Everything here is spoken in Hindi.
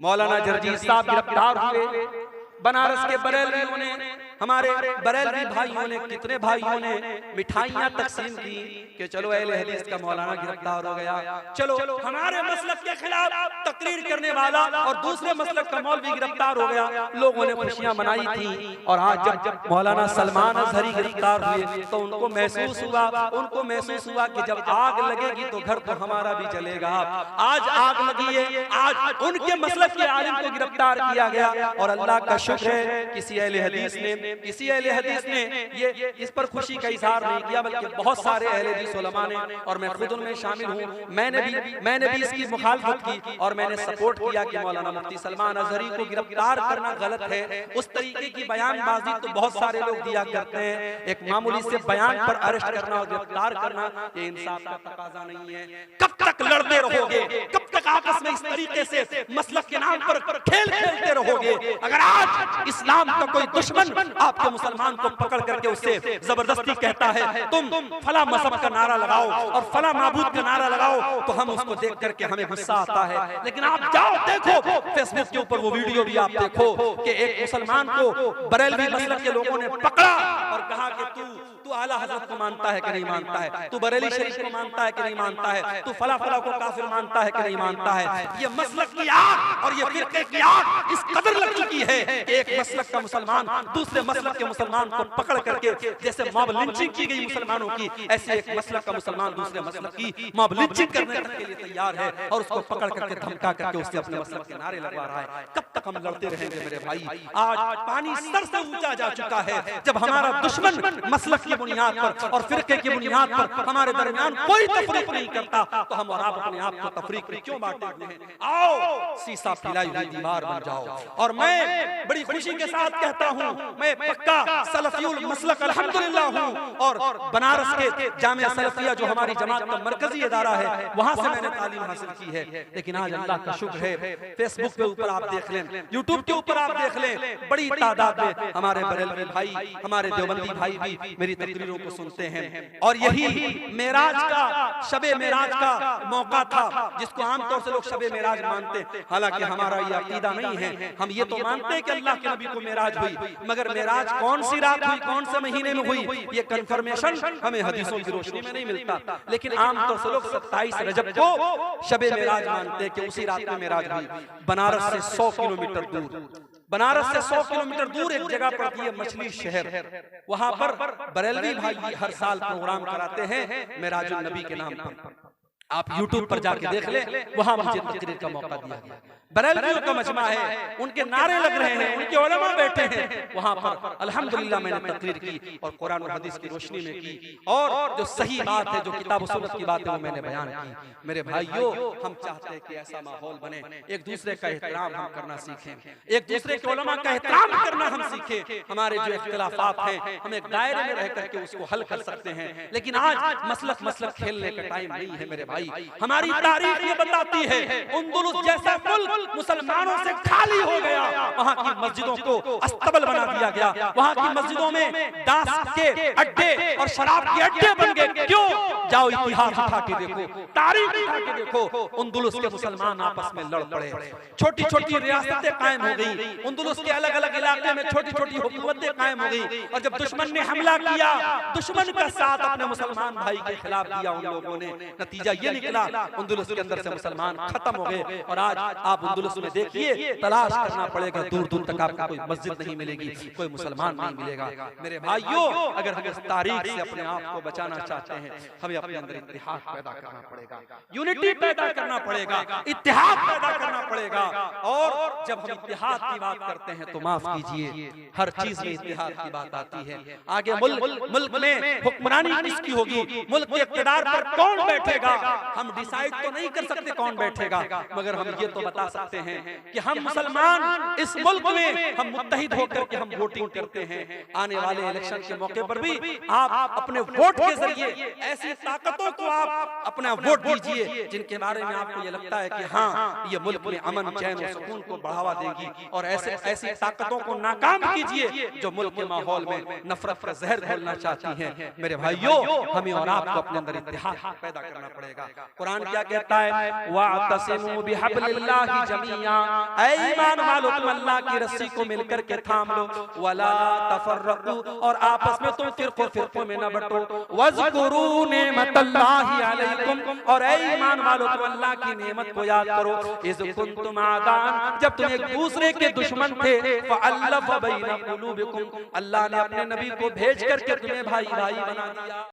मौलाना जर्जी साहब गिरफ्तार हुए। बनारस के बरेलवियों ने, हमारे बरेलवी भाइयों ने, कितने भाइयों ने मिठाइयां तकसीम की कि चलो अहले हदीस का मौलाना गिरफ्तार हो गया, चलो हमारे मसलक के खिलाफ तकरीर करने वाला और दूसरे मसलक का मौलवी गिरफ्तार हो गया। लोगों ने खुशियां मनाई थी। और आज जब मौलाना सलमान अजहरी गिरफ्तार हुए तो उनको महसूस हुआ कि जब आग लगेगी तो घर तो हमारा भी जलेगा। आज आग लगी है, आज उनके मसलक के आलिम को गिरफ्तार किया गया। और अल्लाह का शुक्र है किसी अहले हदीस ने ये इस पर खुशी का इजहार नहीं किया, बल्कि बहुत सारे अहले हदीस उलमा ने, और मैं खुद उनमें शामिल हूँ, मैंने भी इसकी मुखालफत की और मैंने सपोर्ट किया कि मौलाना मुफ्ती सलमान अजहरी को गिरफ्तार करना गलत है। उस तरीके की बयानबाजी तो बहुत सारे लोग दिया करते हैं, एक मामूली से बयान पर अरेस्ट करना और गिरफ्तार करना ये इंसाफ का तकाजा नहीं है। कब तक लड़ते रहोगे? कब तक आपस में इस तरीके से मसलक के नाम पर खेल खेलते रहोगे? अगर आज इस्लाम का कोई दुश्मन आपके मुसलमान को पकड़ करके उससे जबरदस्ती कहता है तुम फला मजहब का नारा लगाओ और फला माबूद का नारा लगाओ, तो हम उसको देख करके हमें गुस्सा आता है। लेकिन आप जाओ देखो फेसबुक के ऊपर वो वीडियो भी आप देखो कि एक मुसलमान को बरेलवी मसलक के लोगों ने पकड़ा और कहा कि तू आला हजरत को मानता है कि नहीं मानता है, तू बरेली शरीफ को मानता है कि नहीं मानता है, तू फला फला को काफिर मानता है कि नहीं मानता है। ये मसलक की आग और ये फिरके की आग इस कदर लग चुकी है, एक मसलक का मुसलमान दूसरे मसलक के मुसलमान को पकड़ करके, जैसे मॉब लिंचिंग की गई मुसलमानों की, ऐसे एक मसलक का मुसलमान दूसरे मसलक की मॉब लिंचिंग करने के लिए तैयार है और उसको पकड़ करके धमका करके उसके अपने मसलक के नारे लगवा रहा है। कब तक हम लड़ते रहेंगे मेरे भाई? आज पानी सर से ऊंचा जा चुका है। जब हमारा दुश्मन मसलक की बुनियाद पर और फिरके की बुनियाद पर हमारे दरमियान कोई तफरीक नहीं करता, तो हम और आप अपने आप को तफरीक में क्यों बांटे हुए हैं? आओ सीसा पिलाई हुई दीवार बन जाओ। और मैं बड़ी खुशी के साथ कहता हूं, मैं पक्का सलफियुल मसलक अल्हम्दुलिल्लाह हूं और बनारस के जामिया सलफिया जो हमारी जमात का मरकजी इदारा है, वहां से मैंने तालीम हासिल की है। लेकिन आज अल्लाह का शुक्र है, फेसबुक के ऊपर आप देख लें, यूट्यूब के ऊपर आप देख लें, बड़ी तादाद में हमारे बरेलवी भाई, हमारे देवबंदी भाई भी मेरी तकरीरों को सुनते हैं। और यही मेराज का, शबे मेराज का मौका था, जिसको आमतौर से लोग शबे मेराज मानते हैं। हालांकि हमारा ये अकीदा नहीं है, हम ये तो मानते हैं कि अल्लाह के नबी को मेराज हुई, मगर मेराज कौन सी रात हुई, कौन से महीने में हुई, ये कंफर्मेशन हमें हदीसों की रोशनी में नहीं मिलता। लेकिन आमतौर से लोग 27 रजब को शबे मेराज मानते हैं कि उसी रात में मेराज हुई। बनारस से 100 किलोमीटर दूर, बनारस से 100 किलोमीटर दूर एक जगह पड़ती है मछली शहर, वहां पर बरेलवी भाई हर साल प्रोग्राम कराते हैं मेराजुल नबी के नाम पर। आप YouTube पर जाके देख ले, वहां मुझे तकरीर का मौका दिया गया। बरेलवियों का मजमा है, उनके नारे लग रहे हैं, उनके उलमा बैठे हैं वहां पर। अल्हम्दुलिल्लाह मैंने तकरीर की और कुरान और हदीस की रोशनी में की, और जो सही बात है, जो किताब और सुन्नत की बात है, वो मैंने बयान की। मेरे भाइयों, हम चाहते हैं कि ऐसा माहौल बने, एक दूसरे का एहतराम हम करना सीखें, एक दूसरे के उलमा का एहतराम करना हम सीखें। हमारे जो इख्तिलाफात हैं, हम एक दायरे में रह करके उसको हल कर सकते हैं। लेकिन आज मसलक खेलने का टाइम नहीं है मेरे भाई। हमारी तारीख ये बताती है, अंदलुस जैसा मुल्क मुसलमानों से खाली हो गया, वहाँ की मस्जिदों को अस्तबल बना दिया गया, वहाँ की मस्जिदों में दास के अड्डे और शराब के अड्डे बन गए। क्यों? जाओ इतिहास उठा के देखो, तारीख उठा के देखो, अंदलुस के मुसलमान आपस में लड़ पड़े, छोटी छोटी रियासतें कायम हो गई, अंदलुस के अलग अलग इलाके में छोटी छोटी हुकूमतें कायम हो गई। और जब दुश्मन ने हमला किया, दुश्मन का साथ अपने मुसलमान भाई के खिलाफ दिया उन लोगों ने, नतीजा ये निकला अंदलुस के अंदर से मुसलमान खत्म हो गए। और आज आप अंदलुस में देखिए, तलाश करना पड़ेगा, दूर दूर तक आपको कोई मस्जिद नहीं मिलेगी, कोई मुसलमान नहीं मिलेगा। मेरे भाइयों, अगर हम इस तारीख से अपने आप को बचाना चाहते हैं, हमें अपने अंदर इत्तेहाद पैदा करना पड़ेगा, यूनिटी पैदा करना पड़ेगा, इत्तेहाद पैदा करना पड़ेगा। और जब हम इत्तेहाद की बात करते हैं तो माफ कीजिए, हर चीज में इत्तेहाद की बात आती है। आगे मुल्क में हुक्मरानी किसकी होगी, मुल्क के इक़्तिदार पर कौन बैठेगा, हम डिसाइड तो नहीं कर सकते कौन बैठेगा, मगर हम ये तो बता सकते हैं कि हम मुसलमान इस इस मुल्क में हम मुत्तहिद होकर के हम वोटिंग करते हैं। आने वाले इलेक्शन के मौके पर भी आप अपने वोट के जरिए ऐसी ताकतों को आप अपना वोट दीजिए जिनके बारे में आपको ये लगता है कि हाँ ये मुल्क में अमन चैन और सुकून को बढ़ावा देगी, और ऐसी ताकतों को नाकाम कीजिए जो मुल्क के माहौल में नफरत का जहर घोलना चाहती हैं। मेरे भाइयों, हमें और आपको अपने अंदर इत्तेहाद पैदा करना पड़ेगा। कुरान क्या कहता है, वातसिमू बिहब्लिल्लाहि जमीआ, ऐ ईमान वालों तुम अल्लाह की रस्सी को मिलकर के थाम लो, वला तफर्रकू, और आपस में तुम फिरकों में न बंटो, वज़कुरू नेमतल्लाहि अलैकुम, और ऐ ईमान वालों तुम अल्लाह की नेमत को याद करो, इज़ कुंतुम आदान, जब तुम एक दूसरे के दुश्मन थे, फअल्लफ़ बैन क़ुलूबिकुम, अल्लाह ने अपने नबी को भेज करके तुम्हें भाई भाई बना दिया।